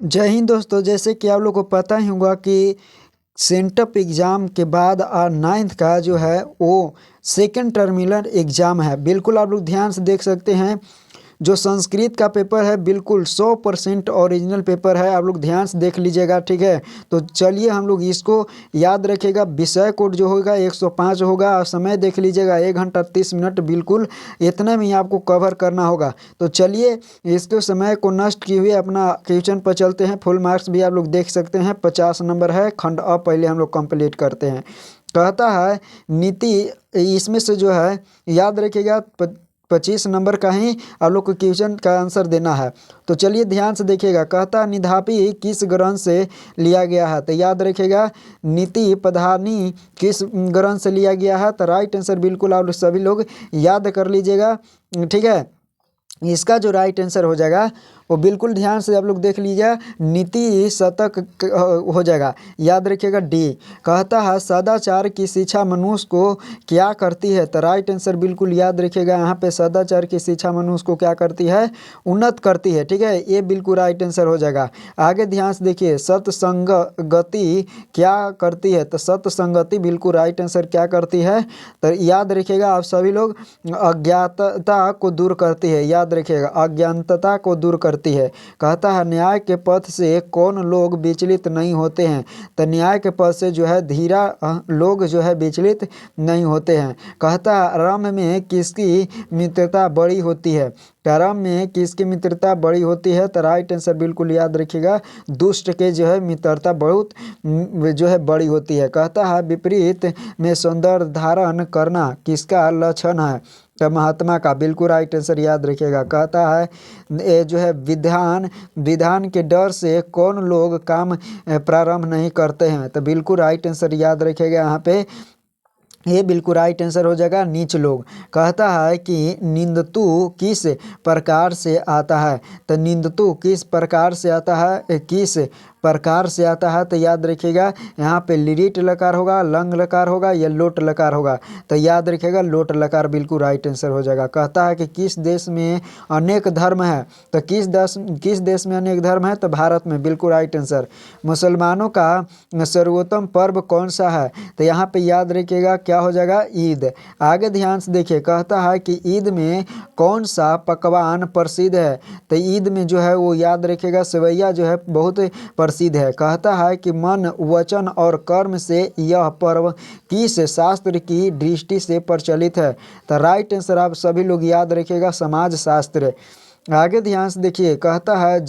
जय हिंद दोस्तों। जैसे कि आप लोग को पता ही होगा कि सेंटअप एग्ज़ाम के बाद 9th का जो है वो सेकंड टर्मिनल एग्ज़ाम है। बिल्कुल आप लोग ध्यान से देख सकते हैं। जो संस्कृत का पेपर है बिल्कुल 100% ओरिजिनल पेपर है। आप लोग ध्यान से देख लीजिएगा, ठीक है। तो चलिए हम लोग इसको याद रखेगा। विषय कोड जो होगा 105 होगा और समय देख लीजिएगा 1 घंटा 30 मिनट। बिल्कुल इतना में ही आपको कवर करना होगा। तो चलिए इसके समय को नष्ट किए हुए अपना क्वेश्चन पर चलते हैं। फुल मार्क्स भी आप लोग देख सकते हैं, 50 नंबर है। खंड अ पहले हम लोग कंप्लीट करते हैं। कहता है नीति, इसमें से जो है याद रखिएगा 25 नंबर का ही आप लोग को क्वेश्चन का आंसर देना है। तो चलिए ध्यान से देखिएगा। कहता निधापी किस ग्रंथ से लिया गया है? तो याद रखिएगा नीति पधानी किस ग्रंथ से लिया गया है? तो राइट आंसर बिल्कुल आप सभी लोग याद कर लीजिएगा, ठीक है। इसका जो राइट आंसर हो जाएगा वो बिल्कुल ध्यान से आप लोग देख लीजिए, नीति शतक हो जाएगा। याद रखिएगा डी। कहता है सदाचार की शिक्षा मनुष्य को क्या करती है? तो राइट आंसर बिल्कुल याद रखिएगा। यहाँ पे सदाचार की शिक्षा मनुष्य को क्या करती है? उन्नत करती है, ठीक है। ये बिल्कुल राइट आंसर हो जाएगा। आगे ध्यान से देखिए, सत्संगति क्या करती है? तो सत्संगति बिल्कुल राइट आंसर क्या करती है? तो याद रखिएगा आप सभी लोग, अज्ञातता को दूर करती है। याद रखिएगा अज्ञानता को दूर करती है। कहता है न्याय के पथ से कौन लोग विचलित नहीं होते हैं? तो न्याय के पथ से जो है धीरा लोग जो है विचलित नहीं होते हैं। कहता है रम में किसकी मित्रता बड़ी होती है? कर्म में किसकी मित्रता बड़ी होती है? तो राइट आंसर बिल्कुल याद रखिएगा दुष्ट के जो है मित्रता बहुत जो है बड़ी होती है। कहता है विपरीत में सौंदर्य धारण करना किसका लक्षण है? तो महात्मा का। बिल्कुल राइट आंसर याद रखिएगा। कहता है ये जो है विधान के डर से कौन लोग काम प्रारंभ नहीं करते हैं? तो बिल्कुल राइट आंसर याद रखिएगा। यहाँ पे ये बिल्कुल राइट आंसर हो जाएगा नीच लोग। कहता है कि निंदतु किस प्रकार से आता है? तो निंदतु किस प्रकार से आता है? किस प्रकार से आता है? तो याद रखिएगा यहाँ पे लिरिट लकार होगा, लंग लकार होगा या लोट लकार होगा। तो याद रखिएगा लोट लकार बिल्कुल राइट आंसर हो जाएगा। कहता है कि किस देश में अनेक धर्म है? तो किस देश में अनेक धर्म है? तो भारत में। बिल्कुल राइट आंसर। मुसलमानों का सर्वोत्तम पर्व कौन सा है? तो यहाँ पे याद रखिएगा क्या हो जाएगा? ईद। आगे ध्यान से देखिए, कहता है कि ईद में कौन सा पकवान प्रसिद्ध है? तो ईद में जो है वो याद रखिएगा सेवैया जो है बहुत प्रसिद्ध है। कहता है कि मन वचन और कर्म से यह पर्व किस शास्त्र की दृष्टि से प्रचलित है? तो राइट आंसर आप सभी लोग याद रखिएगा समाज शास्त्र। आगे ध्यान से देखिए, कहता है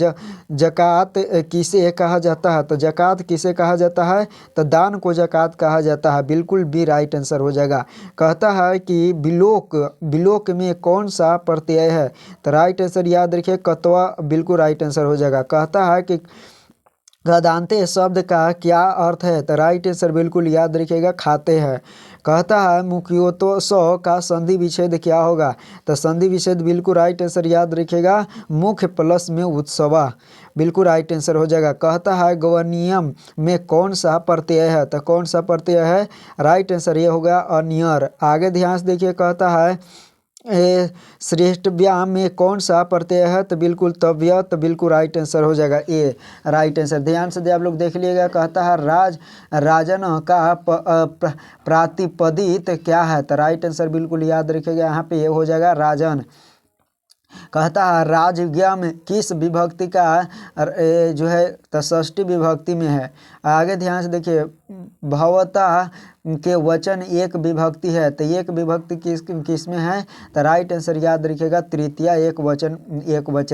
जकात किसे कहा जाता है? तो जकात किसे कहा जाता है? तो दान को जकात कहा जाता है। बिल्कुल भी राइट आंसर हो जाएगा। कहता है कि बिलोक में कौन सा प्रत्यय है? तो राइट आंसर याद रखिए कतवा। बिल्कुल राइट आंसर हो जाएगा। कहता है कि गदान्ते शब्द का क्या अर्थ है? तो राइट आंसर बिल्कुल याद रखिएगा खाते हैं। कहता है मुख्योतो सौ का संधि विच्छेद क्या होगा? तो संधि विच्छेद बिल्कुल राइट आंसर याद रखिएगा मुख्य प्लस में उत्सवा। बिल्कुल राइट आंसर हो जाएगा। कहता है गवनियम में कौन सा प्रत्यय है? तो कौन सा प्रत्यय है? राइट आंसर ये होगा अनियर। आगे ध्यान से देखिए, कहता है श्रेष्ठ व्याम में कौन सा प्रत्यय है? तो बिल्कुल तव्य। तो बिल्कुल राइट आंसर हो जाएगा ए राइट आंसर। ध्यान से आप लोग देख लीजिएगा। कहता है राजन का प्रातिपदित क्या है? तो राइट आंसर बिल्कुल याद रखिएगा यहाँ पे ये हो जाएगा राजन। कहता है राजज्ञ में किस विभक्ति का जो है तो षष्ठी विभक्ति में है। आगे ध्यान से देखिए, भवता के वचन एक विभक्ति है। तो एक विभक्ति किस में है? तो राइट आंसर याद रखिएगा तृतीय एक वचन।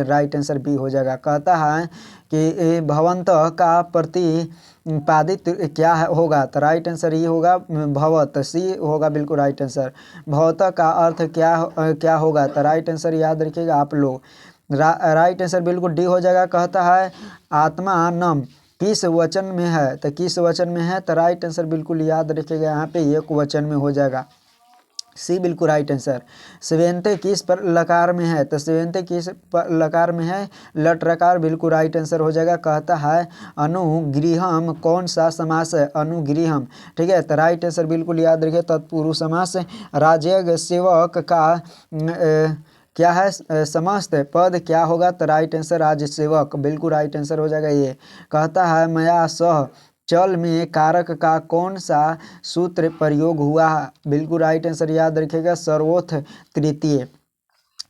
राइट आंसर बी हो जाएगा। कहता है कि भवंत का प्रतिपादित क्या होगा? तो राइट आंसर ये होगा भवत। सी होगा बिल्कुल राइट आंसर। भवत का अर्थ क्या होगा? तो राइट आंसर याद रखिएगा आप लोग। राइट आंसर बिल्कुल डी हो जाएगा। कहता है आत्मा नम किस वचन में है? तो किस वचन में है? तो राइट आंसर बिल्कुल याद रखिएगा यहाँ पे एक वचन में हो जाएगा। सी बिल्कुल राइट आंसर। सेवेंते किस पर लकार में है? तो सेवेंते किस पर लकार में है? लट रकार। बिल्कुल राइट आंसर हो जाएगा। कहता है अनुगृहम कौन सा समास है? अनुगृहम, ठीक है। तो राइट आंसर बिल्कुल याद रखिए तत्पुरुष समास। राजयज्ञ सेवक का क्या है समस्त पद क्या होगा, तो राइट आंसर राजसेवक, बिल्कुल राइट आंसर हो जाएगा ये। कहता है मया सह चल में कारक का कौन सा सूत्र प्रयोग हुआ है, बिल्कुल राइट आंसर याद रखिएगा सर्वोत्थ तृतीय।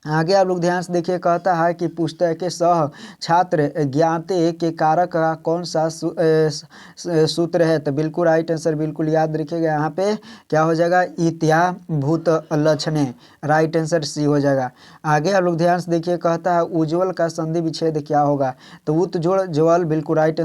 आगे आप लोग ध्यान से देखिए, कहता है कि पुस्तक के सह छात्र ज्ञाते के कारक का कौन सा सूत्र है, तो बिल्कुल राइट आंसर बिल्कुल याद रखिएगा यहाँ पे क्या हो जाएगा, इत्याभूत लक्षणे, राइट आंसर सी हो जाएगा। आगे आप लोग ध्यान से देखिए, कहता है उज्ज्वल का संधि विच्छेद क्या होगा, तो उत जोड़ ज्वल, बिल्कुल राइट